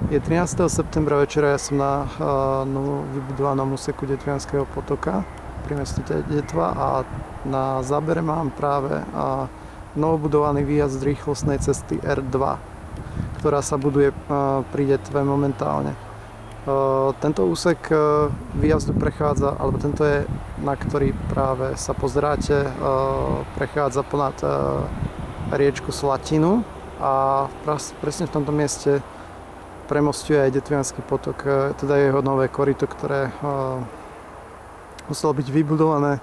Je 13. septembra večera, ja som na novo vybudovanom úseku Detvianskeho potoka pri meste Detva a na zábere mám práve novobudovaný výjazd rýchlostnej cesty R2, ktorá sa buduje pri Detve momentálne. Tento úsek výjazdu prechádza, alebo tento je, na ktorý práve sa pozeráte, prechádza ponad riečku Slatinu a presne v tomto mieste premosťuje aj Detviansky potok, teda jeho nové koryto, ktoré muselo byť vybudované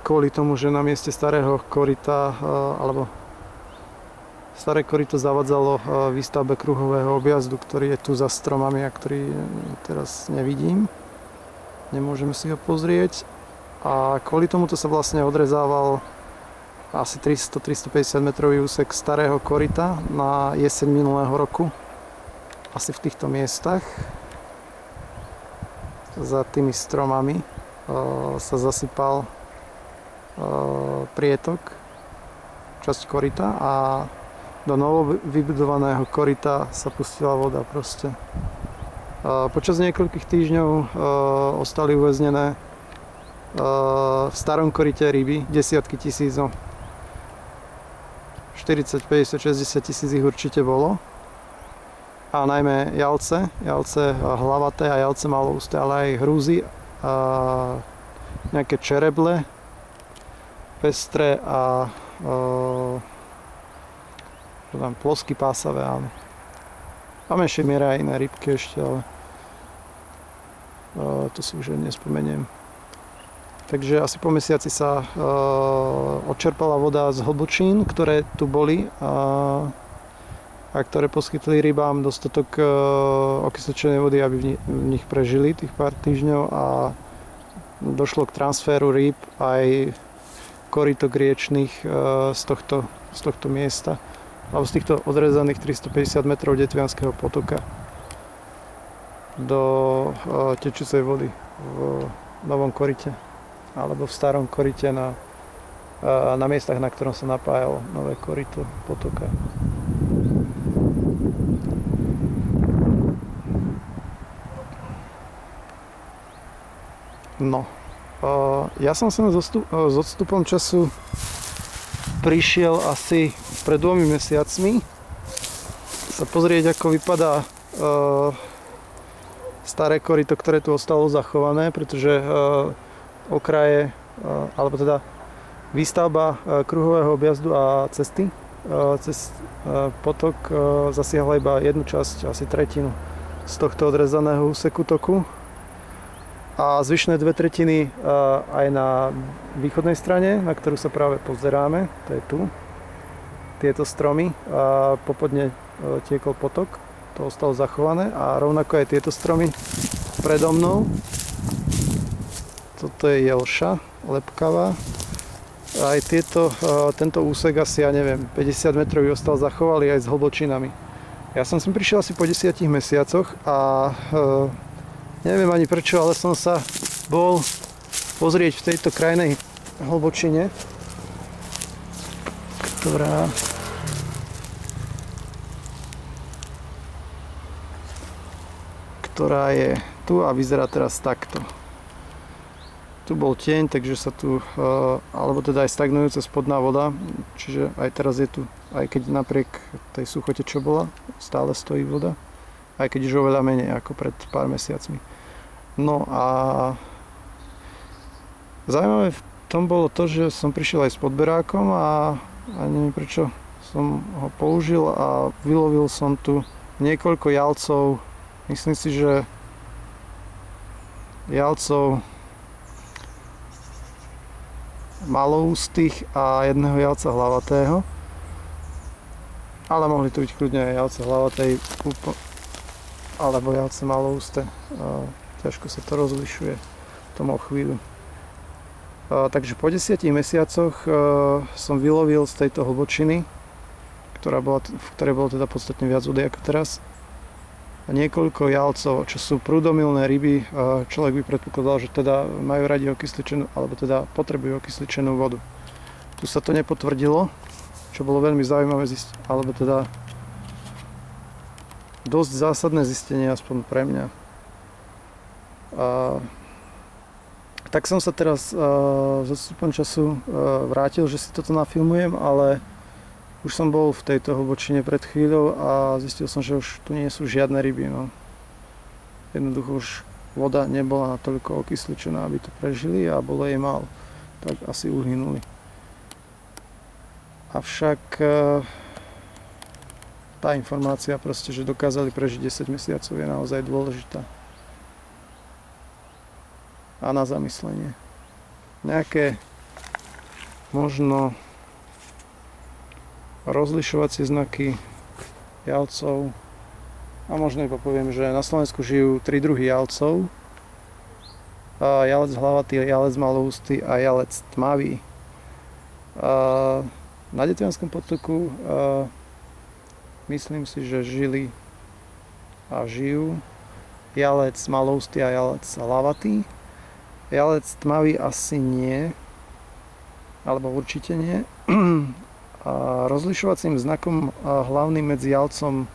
kvôli tomu, že na mieste starého koryta, alebo staré koryto zavadzalo výstavbe kruhového objazdu, ktorý je tu za stromami a ktorý teraz nevidím. Nemôžeme si ho pozrieť. A kvôli tomuto sa vlastne odrezával asi 300-350 metrový úsek starého koryta na jeseň minulého roku. Asi v týchto miestach za tými stromami sa zasypal prietok, časť koryta a do novo vybudovaného koryta sa pustila voda proste. Počas niekoľkých týždňov ostali uväznené v starom koryte ryby desiatky tisícov. 40, 50, 60 tisíc ich určite bolo. A najmä jalce hlavaté a jalce maloúste, ale aj hrúzy a nejaké čereble pestré a plosky pásavé, ale a menšej miere aj iné rybky ešte, ale to si už nespomeniem. Takže asi po mesiaci sa odčerpala voda z hlbočín, ktoré tu boli a ktoré poskytli rybám dostatok okysličenej vody, aby v nich prežili tých pár týždňov a došlo k transferu rýb aj korytok riečných z tohto miesta alebo z týchto odrezaných 350 metrov Detvianskeho potoka do tečúcej vody v novom koryte alebo v starom koryte na miestach, na ktorom sa napájalo nové koryto potoka. No, ja som sem s odstupom času prišiel asi pred 2 mesiacmi sa pozrieť, ako vypadá staré koryto, ktoré tu ostalo zachované, pretože okraje, alebo teda výstavba kruhového objazdu a cesty cez potok zasiahla iba jednu časť, asi tretinu z tohto odrezaného úseku toku. A zvyšné 2/3 aj na východnej strane, na ktorú sa práve pozeráme, to je tu, tieto stromy, a popodne tiekol potok, to ostalo zachované a rovnako aj tieto stromy predo mnou. Toto je jelša lepkavá. Aj tento úsek asi, ja neviem, 50 metrový ostal zachovalý aj s hlbočinami. Ja som sem prišiel asi po 10 mesiacoch a neviem ani prečo, ale som sa bol pozrieť v tejto krajnej hlbočine, ktorá je tu a vyzerá teraz takto. Tu bol tieň, takže sa tu, alebo teda aj stagnujúca spodná voda, čiže aj teraz je tu, aj keď napriek tej suchote, čo bola, stále stojí voda, aj keď už oveľa menej ako pred pár mesiacmi. No a zaujímavé v tom bolo to, že som prišiel aj s podberákom a neviem prečo som ho použil a vylovil som tu niekoľko jalcov, myslím si, že jalcov maloústych a jedného jalca hlavatého, ale mohli to byť kľudne aj jalce hlavatej alebo jalce maloúste. Ťažko sa to rozlišuje v tom chvíľu. Takže po 10 mesiacoch som vylovil z tejto hlbočiny, v ktorej bolo teda podstatne viac vody ako teraz, niekoľko jalcov, čo sú prúdomilné ryby. Človek by predpokladal, že teda majú radi okysličenú, alebo teda potrebujú okysličenú vodu. Tu sa to nepotvrdilo, čo bolo veľmi zaujímavé zistiť, alebo teda dosť zásadné zistenie, aspoň pre mňa. Tak som sa teraz s odstupom času vrátil, že si toto nafilmujem, ale už som bol v tejto hlbočine pred chvíľou a zistil som, že už tu nie sú žiadne ryby. No. Jednoducho už voda nebola natoľko okysličená, aby to prežili a bolo jej málo. Tak asi uhynuli. Avšak tá informácia proste, že dokázali prežiť 10 mesiacov je naozaj dôležitá. A na zamyslenie. Nejaké možno rozlišovacie znaky jalcov a možno iba poviem, že na Slovensku žijú 3 druhy jalcov. Jalec hlavatý, jalec maloústy a jalec tmavý. Na Detvianskom potoku myslím si, že žili a žijú jalec maloústy a jalec hlavatý. Jalec tmavý asi nie, alebo určite nie. A rozlišovacím znakom hlavným medzi jalcom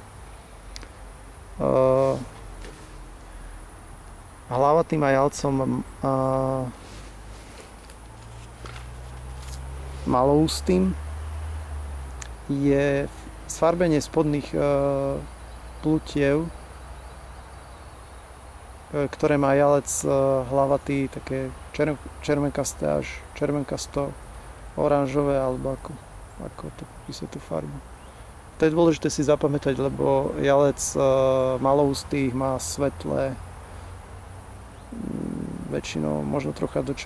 hlavatým a jalcom maloústym je sfarbenie spodných plutiev, ktoré má jalec hlavatý také červenkasté až červenkasto oranžové, alebo ako to popísať tú farbu. To je dôležité si zapamätať, lebo jalec maloústých má svetlé, väčšinou možno trocha do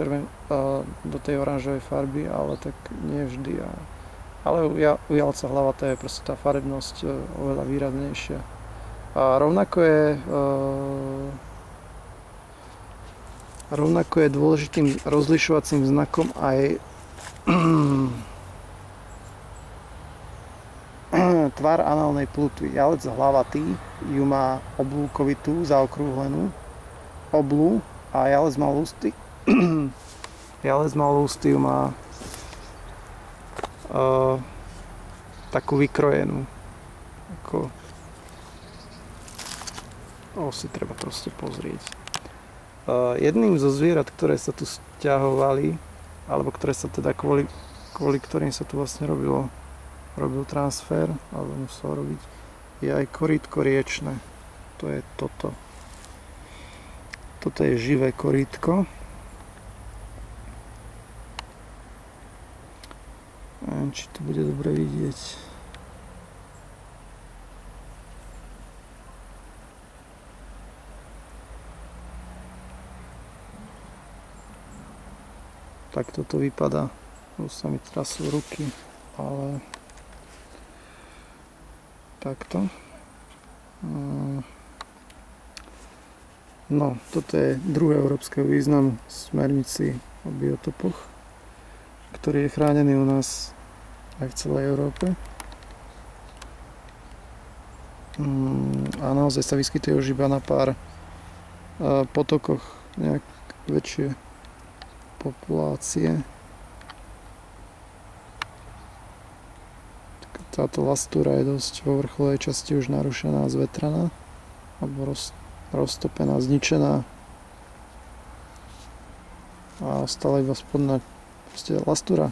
tej oranžovej farby, ale tak nie vždy. Ale u jalca hlavatého je proste tá farebnosť oveľa výraznejšia. A rovnako je dôležitým rozlišovacím znakom aj tvar análnej plutvy. Jalec hlavatý ju má oblúkovitú, zaokrúhlenú oblú a jalec malústy ju má takú vykrojenú. Si treba proste pozrieť. Jedným zo zvierat, ktoré sa tu sťahovali, alebo ktoré sa teda kvôli ktorým sa tu vlastne robil transfer, alebo musel robiť, je aj korýtko riečne. To je toto. Toto je živé korýtko. Neviem, či to bude dobre vidieť. Tak toto vypadá. Už sa mi trasú ruky, ale takto. No, toto je druhé európskeho významu v smernici o biotopoch, ktorý je chránený u nás aj v celej Európe. A naozaj sa vyskytuje už iba na pár potokoch nejak väčšie populácie. Táto lastúra je dosť vo vrcholovej časti už narušená, zvetraná alebo roztopená, zničená a ostala iba spodná. Lastúra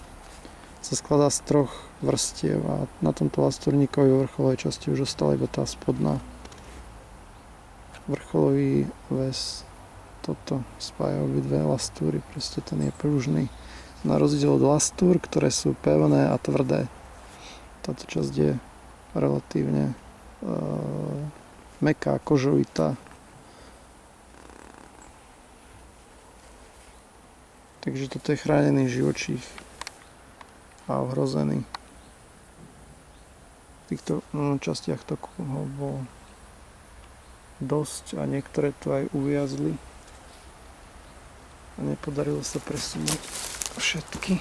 sa skladá z 3 vrstiev a na tomto lastúrníkovi vo vrcholovej časti už ostala iba tá spodná. Vrcholový väz toto spája obidve lastúry, proste ten je pružný. Na rozdiel od lastúr, ktoré sú pevné a tvrdé. Táto časť je relatívne mäkká, kožovitá. Takže toto je chránený živočích a ohrozený. V týchto častiach toku ho bolo dosť a niektoré tu aj uviazli. A nepodarilo sa presunúť všetky.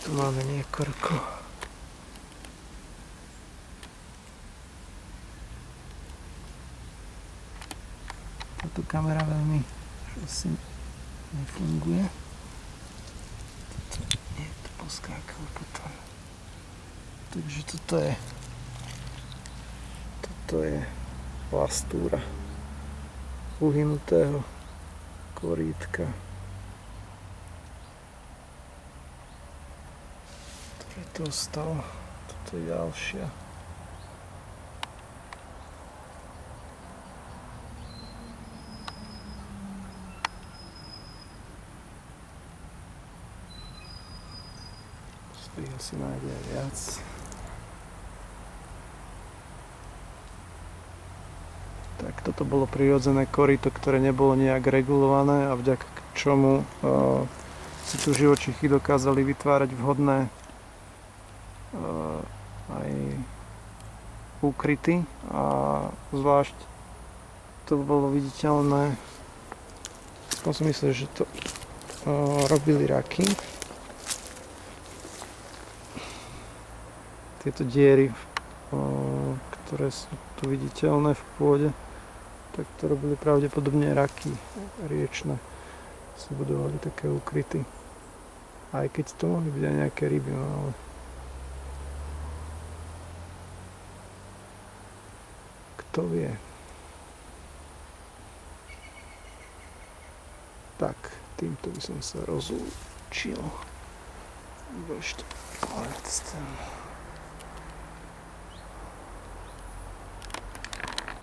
Tu máme niekoľko. Táto kamera veľmi asi nefunguje. Nie je to poskákal potom. Takže toto je lastúra uhynutého korítka, ktoré to ostalo. Toto je ďalšia. Ich asi nájde aj viac. Tak toto bolo prirodzené koryto, ktoré nebolo nejak regulované a vďaka čomu si tu živočichy dokázali vytvárať vhodné aj úkryty a zvlášť to bolo viditeľné v tom smysle, že to robili raky. Tieto diery, ktoré sú tu viditeľné v pôde, tak to robili pravdepodobne raky riečne. Si budovali také úkryty. Aj keď to mohli byť aj nejaké ryby, no ale kto vie. Tak, týmto by som sa rozlúčil. Ešte ten.